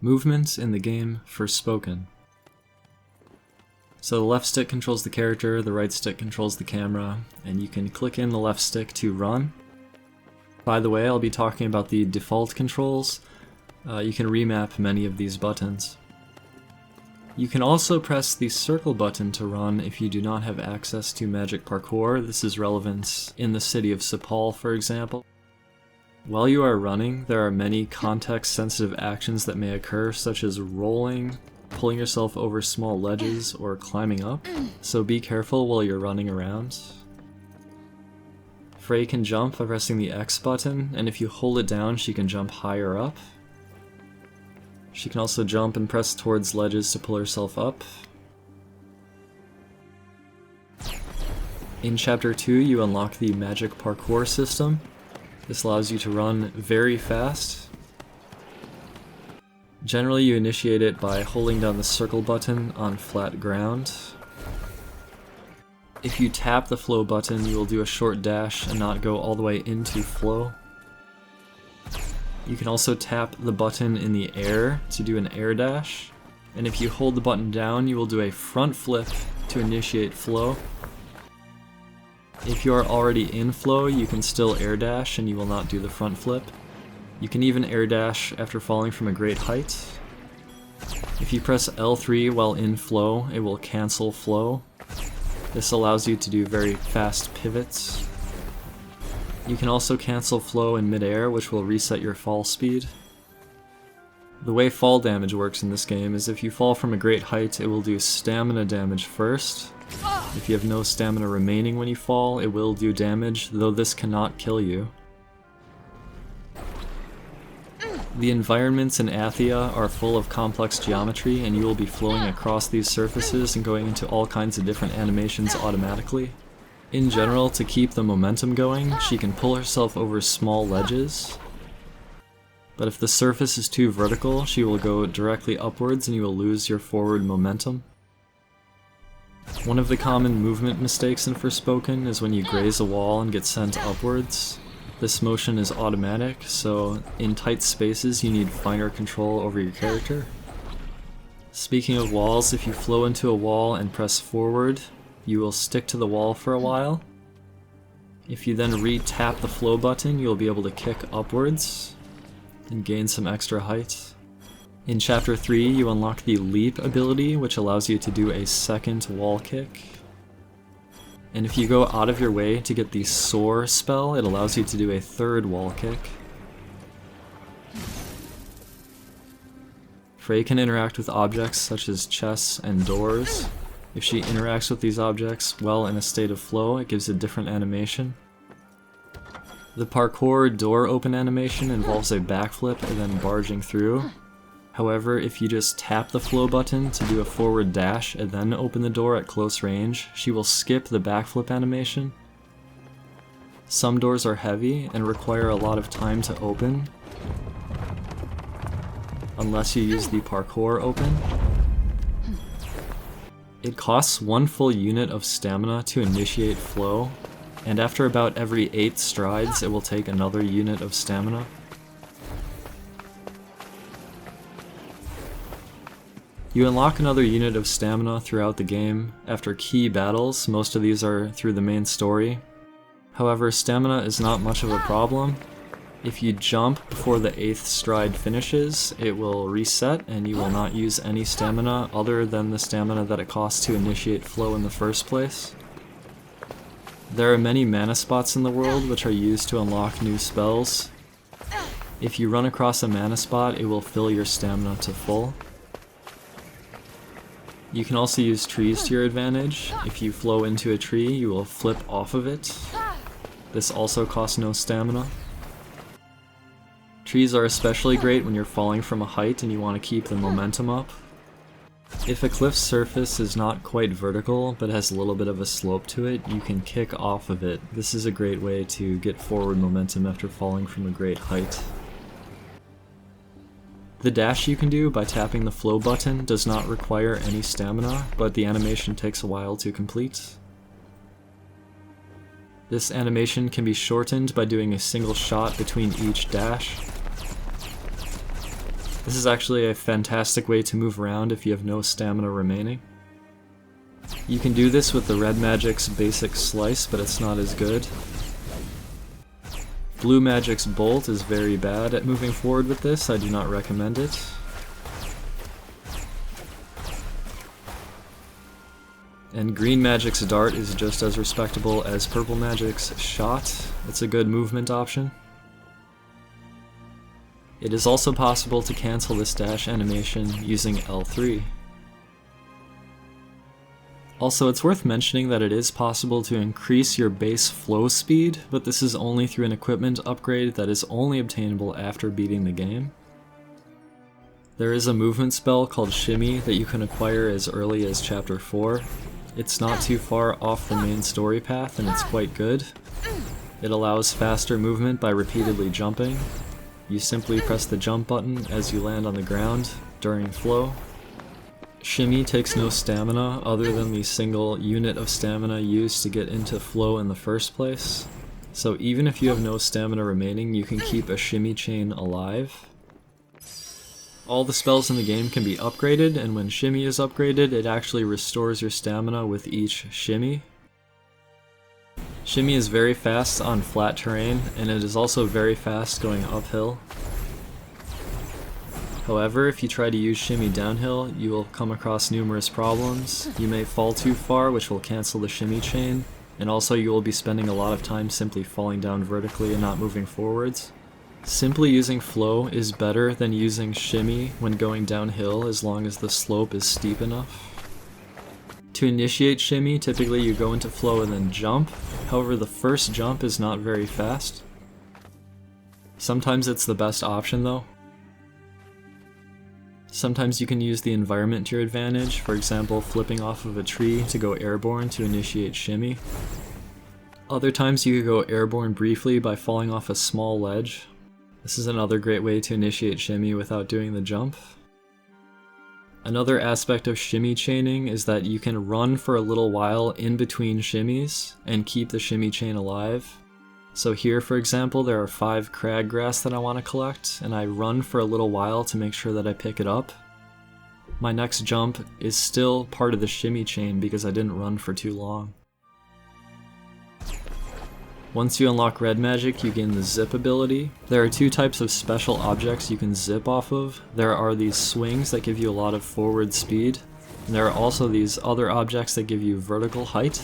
Movement in the game Forspoken. So the left stick controls the character, the right stick controls the camera, and you can click in the left stick to run. By the way, I'll be talking about the default controls. You can remap many of these buttons. You can also press the circle button to run if you do not have access to magic parkour. This is relevant in the city of Sepal, for example. While you are running, there are many context-sensitive actions that may occur, such as rolling, pulling yourself over small ledges, or climbing up, so be careful while you're running around. Frey can jump by pressing the X button, and if you hold it down, she can jump higher up. She can also jump and press towards ledges to pull herself up. In Chapter 2, you unlock the magic parkour system. This allows you to run very fast. Generally, you initiate it by holding down the circle button on flat ground. If you tap the flow button, you will do a short dash and not go all the way into flow. You can also tap the button in the air to do an air dash, and if you hold the button down, you will do a front flip to initiate flow. If you are already in flow, you can still air dash and you will not do the front flip. You can even air dash after falling from a great height. If you press L3 while in flow, it will cancel flow. This allows you to do very fast pivots. You can also cancel flow in midair, which will reset your fall speed. The way fall damage works in this game is if you fall from a great height, it will do stamina damage first. If you have no stamina remaining when you fall, it will do damage, though this cannot kill you. The environments in Athia are full of complex geometry, and you will be flowing across these surfaces and going into all kinds of different animations automatically. In general, to keep the momentum going, she can pull herself over small ledges. But if the surface is too vertical, she will go directly upwards and you will lose your forward momentum. One of the common movement mistakes in Forspoken is when you graze a wall and get sent upwards. This motion is automatic, so in tight spaces you need finer control over your character. Speaking of walls, if you flow into a wall and press forward, you will stick to the wall for a while. If you then re-tap the flow button, you'll be able to kick upwards and gain some extra height. In Chapter 3, you unlock the Leap ability, which allows you to do a second wall kick. And if you go out of your way to get the Soar spell, it allows you to do a third wall kick. Frey can interact with objects such as chests and doors. If she interacts with these objects while in a state of flow, it gives a different animation. The parkour door open animation involves a backflip and then barging through. However, if you just tap the flow button to do a forward dash and then open the door at close range, she will skip the backflip animation. Some doors are heavy and require a lot of time to open, unless you use the parkour open. It costs 1 full unit of stamina to initiate flow, and after about every 8 strides it will take another unit of stamina. You unlock another unit of stamina throughout the game after key battles. Most of these are through the main story. However, stamina is not much of a problem. If you jump before the 8th stride finishes, it will reset and you will not use any stamina other than the stamina that it costs to initiate flow in the first place. There are many mana spots in the world which are used to unlock new spells. If you run across a mana spot, it will fill your stamina to full. You can also use trees to your advantage. If you flow into a tree, you will flip off of it. This also costs no stamina. Trees are especially great when you're falling from a height and you want to keep the momentum up. If a cliff's surface is not quite vertical but has a little bit of a slope to it, you can kick off of it. This is a great way to get forward momentum after falling from a great height. The dash you can do by tapping the flow button does not require any stamina, but the animation takes a while to complete. This animation can be shortened by doing a single shot between each dash. This is actually a fantastic way to move around if you have no stamina remaining. You can do this with the red magic's basic slice, but it's not as good. Blue magic's bolt is very bad at moving forward with this, I do not recommend it. And green magic's dart is just as respectable as purple magic's shot. It's a good movement option. It is also possible to cancel this dash animation using L3. Also, it's worth mentioning that it is possible to increase your base flow speed, but this is only through an equipment upgrade that is only obtainable after beating the game. There is a movement spell called Shimmy that you can acquire as early as Chapter 4. It's not too far off the main story path and it's quite good. It allows faster movement by repeatedly jumping. You simply press the jump button as you land on the ground during flow. Shimmy takes no stamina other than the single unit of stamina used to get into flow in the first place. So even if you have no stamina remaining, you can keep a shimmy chain alive. All the spells in the game can be upgraded, and when shimmy is upgraded, it actually restores your stamina with each shimmy. Shimmy is very fast on flat terrain, and it is also very fast going uphill. However, if you try to use shimmy downhill, you will come across numerous problems. You may fall too far, which will cancel the shimmy chain, and also you will be spending a lot of time simply falling down vertically and not moving forwards. Simply using flow is better than using shimmy when going downhill as long as the slope is steep enough. To initiate shimmy, typically you go into flow and then jump. However, the first jump is not very fast. Sometimes it's the best option though. Sometimes you can use the environment to your advantage, for example flipping off of a tree to go airborne to initiate shimmy. Other times you could go airborne briefly by falling off a small ledge. This is another great way to initiate shimmy without doing the jump. Another aspect of shimmy chaining is that you can run for a little while in between shimmies and keep the shimmy chain alive. So here, for example, there are 5 craggrass that I want to collect, and I run for a little while to make sure that I pick it up. My next jump is still part of the shimmy chain because I didn't run for too long. Once you unlock red magic, you gain the zip ability. There are 2 types of special objects you can zip off of. There are these swings that give you a lot of forward speed, and there are also these other objects that give you vertical height.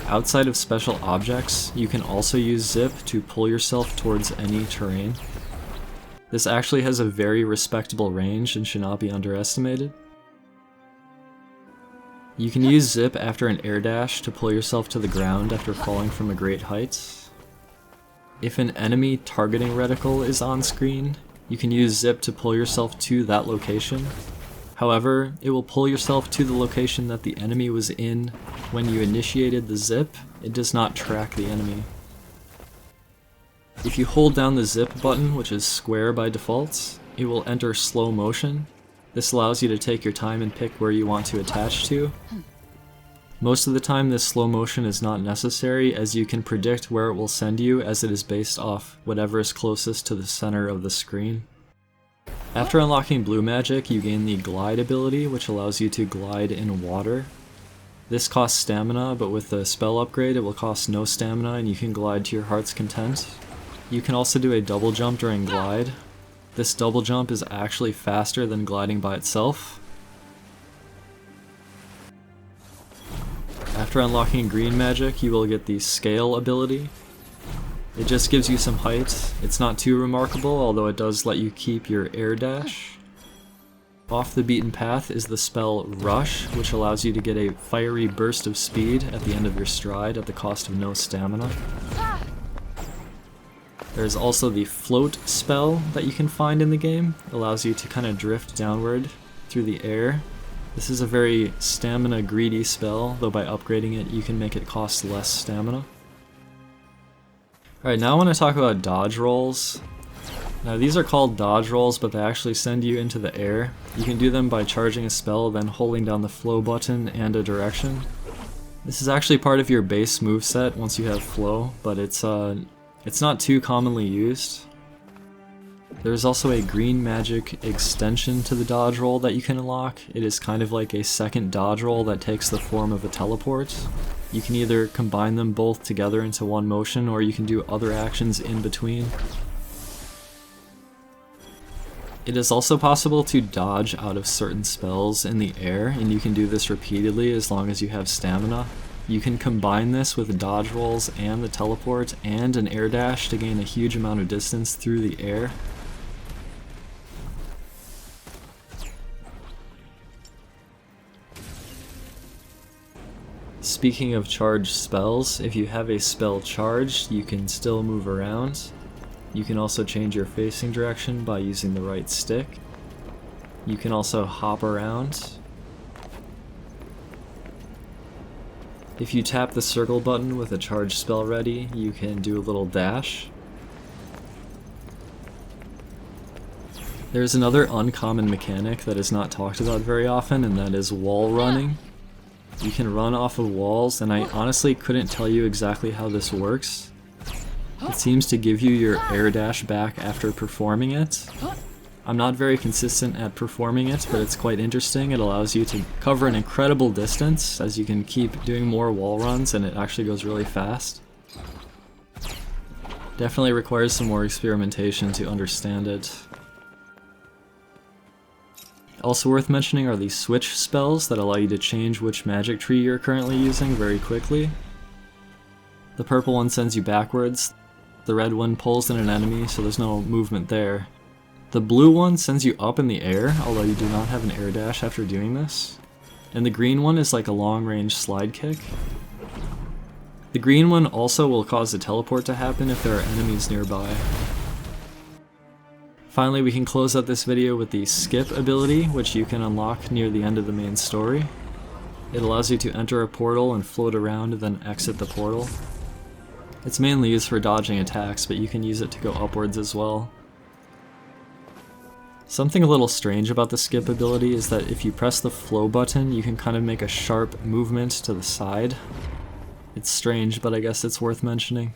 Outside of special objects, you can also use zip to pull yourself towards any terrain. This actually has a very respectable range and should not be underestimated. You can use zip after an air dash to pull yourself to the ground after falling from a great height. If an enemy targeting reticle is on screen, you can use zip to pull yourself to that location. However, it will pull yourself to the location that the enemy was in when you initiated the zip. It does not track the enemy. If you hold down the zip button, which is square by default, it will enter slow motion. This allows you to take your time and pick where you want to attach to. Most of the time this slow motion is not necessary, as you can predict where it will send you as it is based off whatever is closest to the center of the screen. After unlocking blue magic, you gain the glide ability, which allows you to glide in water. This costs stamina, but with the spell upgrade it will cost no stamina and you can glide to your heart's content. You can also do a double jump during glide. This double jump is actually faster than gliding by itself. After unlocking green magic, you will get the scale ability. It just gives you some height. It's not too remarkable, although it does let you keep your air dash. Off the beaten path is the spell Rush, which allows you to get a fiery burst of speed at the end of your stride at the cost of no stamina. There's also the float spell that you can find in the game. It allows you to kind of drift downward through the air. This is a very stamina greedy spell, though by upgrading it you can make it cost less stamina. Alright, now I want to talk about dodge rolls. Now these are called dodge rolls, but they actually send you into the air. You can do them by charging a spell, then holding down the flow button and a direction. This is actually part of your base moveset once you have flow, but it's not too commonly used. There's also a green magic extension to the dodge roll that you can unlock. It is kind of like a second dodge roll that takes the form of a teleport. You can either combine them both together into one motion, or you can do other actions in between. It is also possible to dodge out of certain spells in the air, and you can do this repeatedly as long as you have stamina. You can combine this with dodge rolls and the teleport and an air dash to gain a huge amount of distance through the air. Speaking of charged spells, if you have a spell charged, you can still move around. You can also change your facing direction by using the right stick. You can also hop around. If you tap the circle button with a charged spell ready, you can do a little dash. There's another uncommon mechanic that is not talked about very often, and that is wall running. You can run off of walls, and I honestly couldn't tell you exactly how this works. It seems to give you your air dash back after performing it. I'm not very consistent at performing it, but it's quite interesting. It allows you to cover an incredible distance as you can keep doing more wall runs, and it actually goes really fast. Definitely requires some more experimentation to understand it. Also worth mentioning are the switch spells that allow you to change which magic tree you're currently using very quickly. The purple one sends you backwards. The red one pulls in an enemy, so there's no movement there. The blue one sends you up in the air, although you do not have an air dash after doing this. And the green one is like a long-range slide kick. The green one also will cause a teleport to happen if there are enemies nearby. Finally, we can close out this video with the skip ability, which you can unlock near the end of the main story. It allows you to enter a portal and float around and then exit the portal. It's mainly used for dodging attacks, but you can use it to go upwards as well. Something a little strange about the skip ability is that if you press the flow button, you can kind of make a sharp movement to the side. It's strange, but I guess it's worth mentioning.